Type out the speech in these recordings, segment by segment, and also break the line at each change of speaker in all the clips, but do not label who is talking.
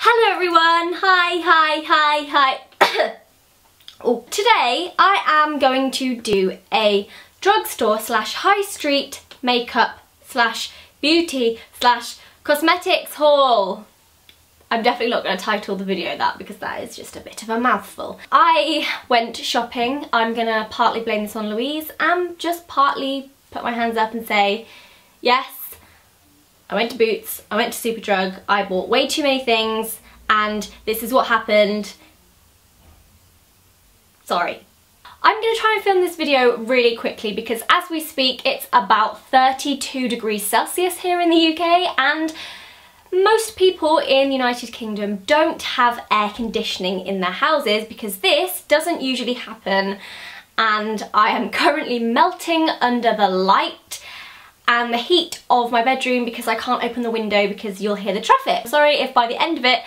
Hello everyone, hi. Oh, today I am going to do a drugstore slash high street makeup slash beauty slash cosmetics haul. I'm definitely not going to title the video that because that is just a bit of a mouthful. I went shopping. I'm going to partly blame this on Louise and just partly put my hands up and say, yes, I went to Boots, I went to Superdrug, I bought way too many things and this is what happened. Sorry. I'm going to try and film this video really quickly because as we speak it's about 32 degrees Celsius here in the UK and most people in the United Kingdom don't have air conditioning in their houses because this doesn't usually happen, and I am currently melting under the light and the heat of my bedroom because I can't open the window because you'll hear the traffic. Sorry if by the end of it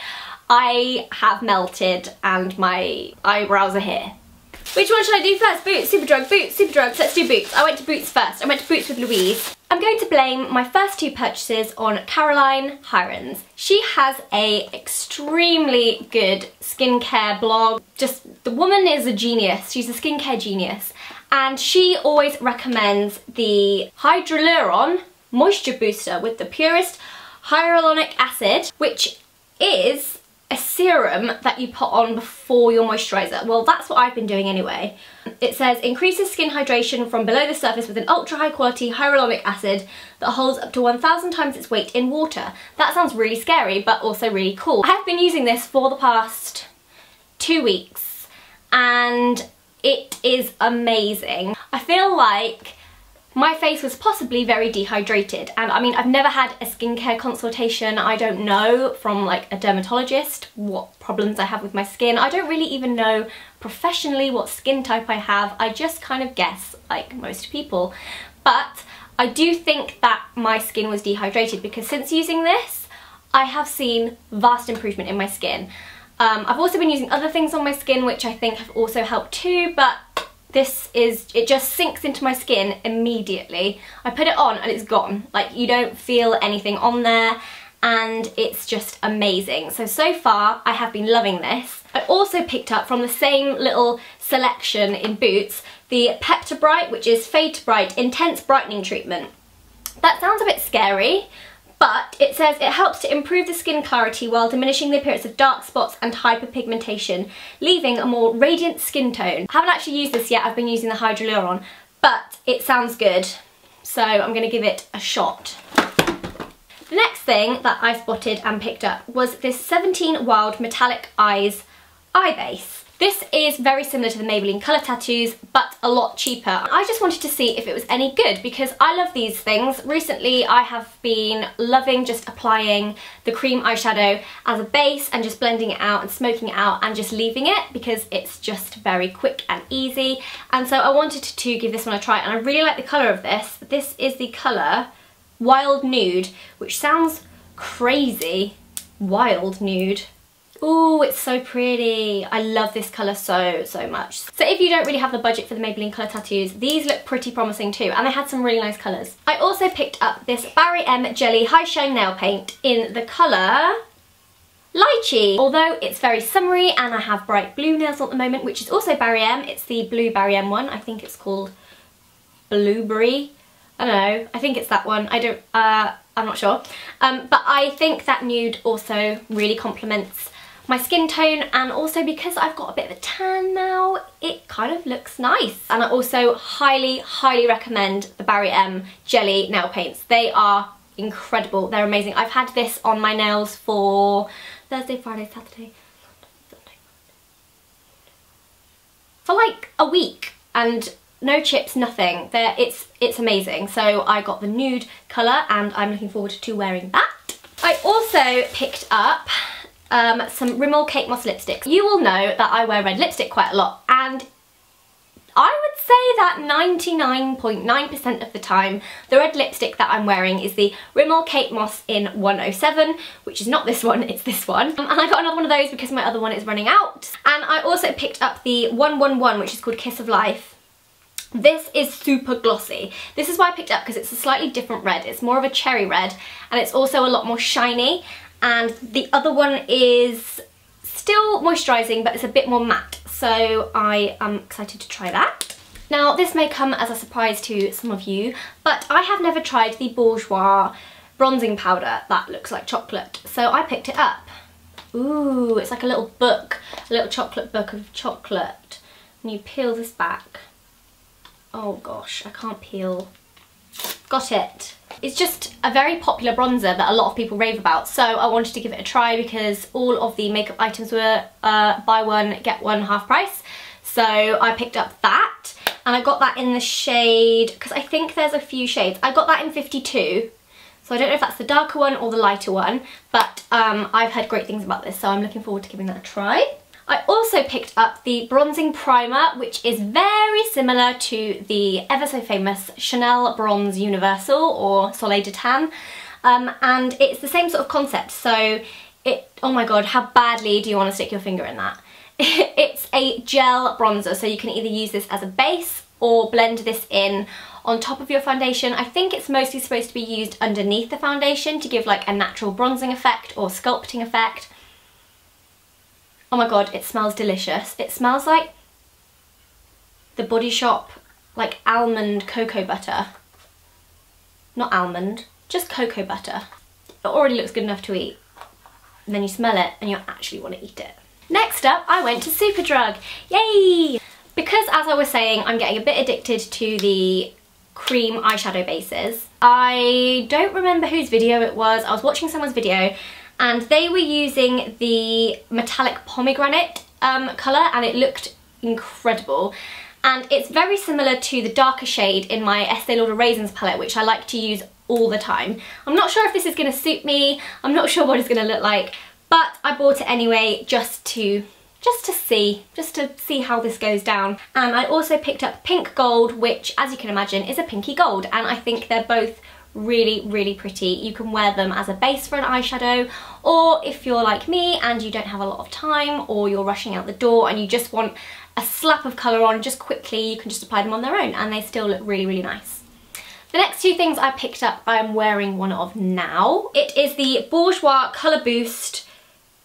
I have melted and my eyebrows are here. Which one should I do first? Boots, Superdrug, Boots, Superdrug. Let's do Boots. I went to Boots first. I went to Boots with Louise. I'm going to blame my first two purchases on Caroline Hirons. She has a extremely good skincare blog. Just, the woman is a genius. She's a skincare genius. And she always recommends the Hydroluron Moisture Booster with the purest hyaluronic acid, which is a serum that you put on before your moisturiser. Well, that's what I've been doing anyway. It says, increases skin hydration from below the surface with an ultra high quality hyaluronic acid that holds up to 1,000 times its weight in water. That sounds really scary, but also really cool. I have been using this for the past 2 weeks and it is amazing. I feel like my face was possibly very dehydrated, and I mean, I've never had a skincare consultation. I don't know from like a dermatologist what problems I have with my skin. I don't really even know professionally what skin type I have. I just kind of guess like most people. But I do think that my skin was dehydrated because since using this, I have seen vast improvement in my skin. I've also been using other things on my skin which I think have also helped too, but it just sinks into my skin immediately. I put it on and it's gone. Like, you don't feel anything on there and it's just amazing. So far I have been loving this. I also picked up from the same little selection in Boots the Pepta Bright, which is Fade to Bright Intense Brightening Treatment. That sounds a bit scary, but it says it helps to improve the skin clarity while diminishing the appearance of dark spots and hyperpigmentation, leaving a more radiant skin tone. I haven't actually used this yet, I've been using the Hydroluron, but it sounds good, so I'm going to give it a shot. The next thing that I spotted and picked up was this 17 Wild Metallic Eyes eye base. This is very similar to the Maybelline Colour Tattoos, but a lot cheaper. I just wanted to see if it was any good because I love these things. Recently I have been loving just applying the cream eyeshadow as a base and just blending it out and smoking it out and just leaving it because it's just very quick and easy. And so I wanted to give this one a try, and I really like the colour of this. This is the colour Wild Nude, which sounds crazy. Wild Nude. Ooh, it's so pretty. I love this colour so much. So if you don't really have the budget for the Maybelline Colour Tattoos, these look pretty promising too, and they had some really nice colours. I also picked up this Barry M Jelly High Shine Nail Paint in the colour Lychee. Although it's very summery and I have bright blue nails at the moment, which is also Barry M. It's the blue Barry M one. I think it's called Blueberry. I don't know. I think it's that one. I'm not sure. But I think that nude also really complements my skin tone, and also because I've got a bit of a tan now, it kind of looks nice. And I also highly recommend the Barry M Jelly nail paints. They are incredible, they're amazing. I've had this on my nails for Thursday, Friday, Saturday, Sunday, for like a week, and no chips, nothing. It's amazing. So I got the nude colour and I'm looking forward to wearing that. I also picked up some Rimmel Kate Moss lipsticks. You will know that I wear red lipstick quite a lot, and I would say that 99.9% of the time the red lipstick that I'm wearing is the Rimmel Kate Moss in 107, which is not this one, it's this one. And I got another one of those because my other one is running out. And I also picked up the 111, which is called Kiss of Life. This is super glossy. This is why I picked it up, because it's a slightly different red. It's more of a cherry red, and it's also a lot more shiny, and the other one is still moisturising, but it's a bit more matte, so I am excited to try that. Now, this may come as a surprise to some of you, but I have never tried the Bourjois bronzing powder that looks like chocolate, so I picked it up. Ooh, it's like a little book, a little chocolate book of chocolate. And you peel this back. Oh gosh, I can't peel. Got it. It's just a very popular bronzer that a lot of people rave about, so I wanted to give it a try because all of the makeup items were buy one, get one half price. So I picked up that, and I got that in the shade, because I think there's a few shades. I got that in 52. So I don't know if that's the darker one or the lighter one, but I've heard great things about this, so I'm looking forward to giving that a try. I also picked up the bronzing primer, which is very similar to the ever so famous Chanel Bronze Universal or Soleil de Tan, and it's the same sort of concept. So oh my god, how badly do you want to stick your finger in that? It's a gel bronzer, so you can either use this as a base or blend this in on top of your foundation. I think it's mostly supposed to be used underneath the foundation to give like a natural bronzing effect or sculpting effect. Oh my god, it smells delicious. It smells like the Body Shop like almond cocoa butter. Not almond, just cocoa butter. It already looks good enough to eat. And then you smell it and you actually want to eat it. Next up, I went to Superdrug. Yay! Because, as I was saying, I'm getting a bit addicted to the cream eyeshadow bases. I don't remember whose video it was. I was watching someone's video and they were using the metallic pomegranate colour, and it looked incredible. And it's very similar to the darker shade in my Estee Lauder Raisins palette, which I like to use all the time. I'm not sure if this is going to suit me. I'm not sure what it's going to look like, but I bought it anyway just to see how this goes down. And I also picked up Pink Gold, which, as you can imagine, is a pinky gold, and I think they're both really, really pretty. You can wear them as a base for an eyeshadow, or if you're like me and you don't have a lot of time, or you're rushing out the door and you just want a slap of colour on just quickly, you can just apply them on their own and they still look really, really nice. The next two things I picked up, I am wearing one of now. It is the Bourjois Colour Boost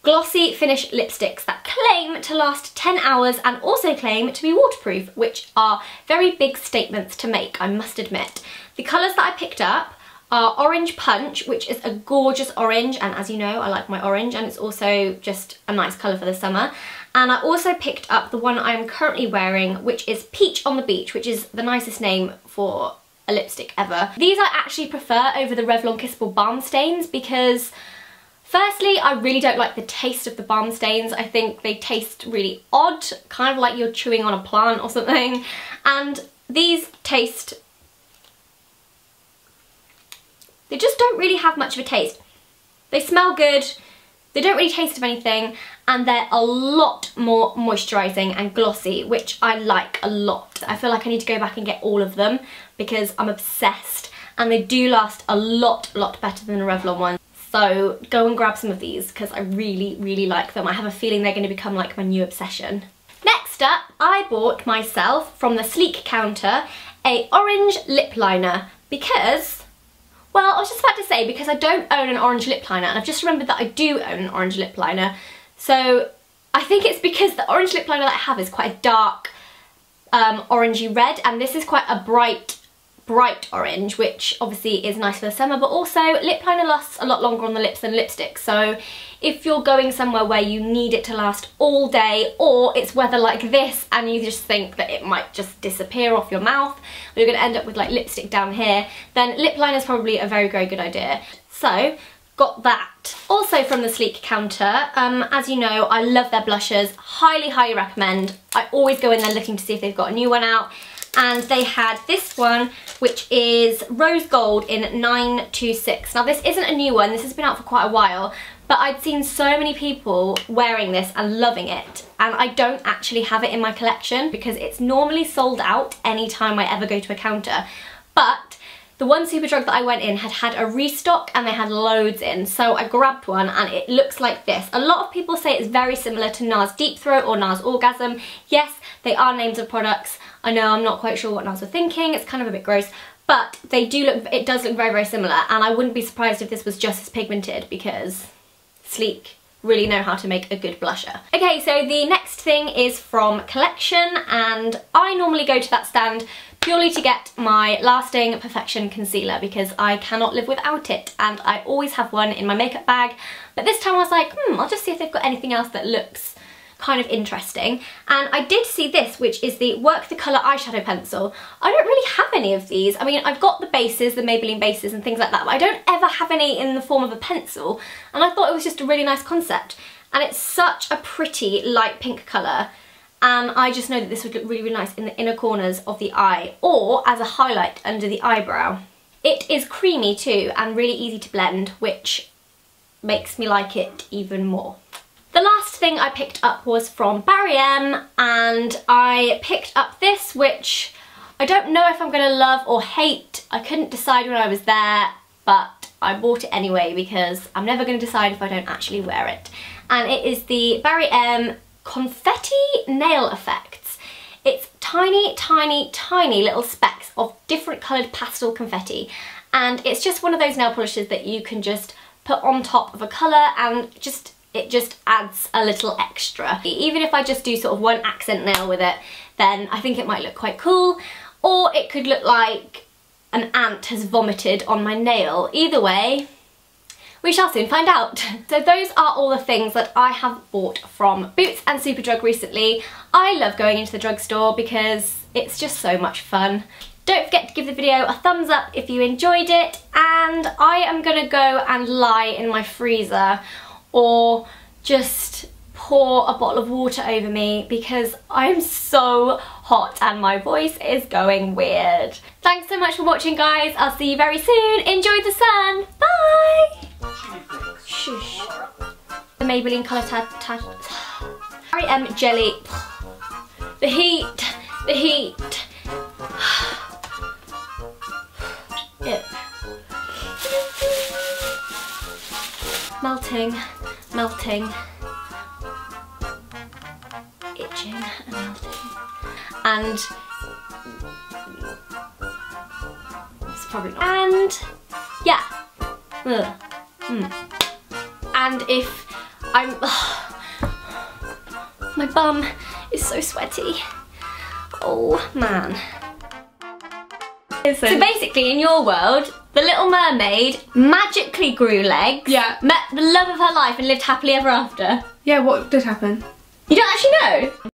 glossy finish lipsticks that claim to last 10 hours and also claim to be waterproof, which are very big statements to make, I must admit. The colours that I picked up are Orange Punch, which is a gorgeous orange, and as you know, I like my orange, and it's also just a nice colour for the summer. And I also picked up the one I'm currently wearing, which is Peach on the Beach, which is the nicest name for a lipstick ever. These I actually prefer over the Revlon Kissable Balm Stains because firstly, I really don't like the taste of the balm stains. I think they taste really odd, kind of like you're chewing on a plant or something. And these taste... they just don't really have much of a taste. They smell good, they don't really taste of anything, and they're a lot more moisturising and glossy, which I like a lot. I feel like I need to go back and get all of them because I'm obsessed, and they do last a lot better than the Revlon ones. So go and grab some of these because I really, really like them. I have a feeling they're going to become like my new obsession. Next up, I bought myself from the Sleek counter a orange lip liner because, well, I was just about to say because I don't own an orange lip liner, and I've just remembered that I do own an orange lip liner. So I think it's because the orange lip liner that I have is quite a dark orangey red, and this is quite a bright orange, which obviously is nice for the summer, but also lip liner lasts a lot longer on the lips than lipstick. So if you're going somewhere where you need it to last all day, or it's weather like this and you just think that it might just disappear off your mouth, or you're going to end up with like lipstick down here, then lip liner is probably a very, very good idea. So got that. Also from the Sleek counter, as you know, I love their blushes, highly, highly recommend. I always go in there looking to see if they've got a new one out. And they had this one, which is Rose Gold in 926. Now this isn't a new one, this has been out for quite a while, but I'd seen so many people wearing this and loving it, and I don't actually have it in my collection because it's normally sold out anytime I ever go to a counter. But the one Superdrug that I went in had a restock and they had loads in, so I grabbed one and it looks like this. A lot of people say it's very similar to NARS Deep Throat or NARS Orgasm. Yes, they are names of products. I know I'm not quite sure what NARS were thinking, it's kind of a bit gross, but they do look, it does look very, very similar, and I wouldn't be surprised if this was just as pigmented because sleek, really know how to make a good blusher. Okay, so the next thing is from Collection, and I normally go to that stand purely to get my Lasting Perfection concealer because I cannot live without it, and I always have one in my makeup bag. But this time I was like, I'll just see if they've got anything else that looks kind of interesting. And I did see this, which is the Work the Colour eyeshadow pencil. I don't really have any of these. I mean, I've got the bases, the Maybelline bases and things like that, but I don't ever have any in the form of a pencil. And I thought it was just a really nice concept. And it's such a pretty light pink colour. And I just know that this would look really, really nice in the inner corners of the eye or as a highlight under the eyebrow. It is creamy too and really easy to blend, which makes me like it even more. The last thing I picked up was from Barry M, and I picked up this, which I don't know if I'm going to love or hate. I couldn't decide when I was there, but I bought it anyway because I'm never going to decide if I don't actually wear it. And it is the Barry M Confetti Nail Effects. It's tiny, tiny, tiny little specks of different coloured pastel confetti, and it's just one of those nail polishes that you can just put on top of a colour and it just adds a little extra. Even if I just do sort of one accent nail with it, then I think it might look quite cool, or it could look like an ant has vomited on my nail. Either way, we shall soon find out. So those are all the things that I have bought from Boots and Superdrug recently. I love going into the drugstore because it's just so much fun. Don't forget to give the video a thumbs up if you enjoyed it, and I am gonna go and lie in my freezer or just pour a bottle of water over me because I'm so hot and my voice is going weird. Thanks so much for watching, guys. I'll see you very soon. Enjoy the sun. Bye! Shush. The Maybelline Colour Barry M Jelly. The heat. The heat. Ew. Melting, melting, itching and melting. And it's probably not. And yeah. And if I'm my bum is so sweaty. Oh man. So basically, in your world, the Little Mermaid magically grew legs, met the love of her life and lived happily ever after.
Yeah, what did happen?
You don't actually know?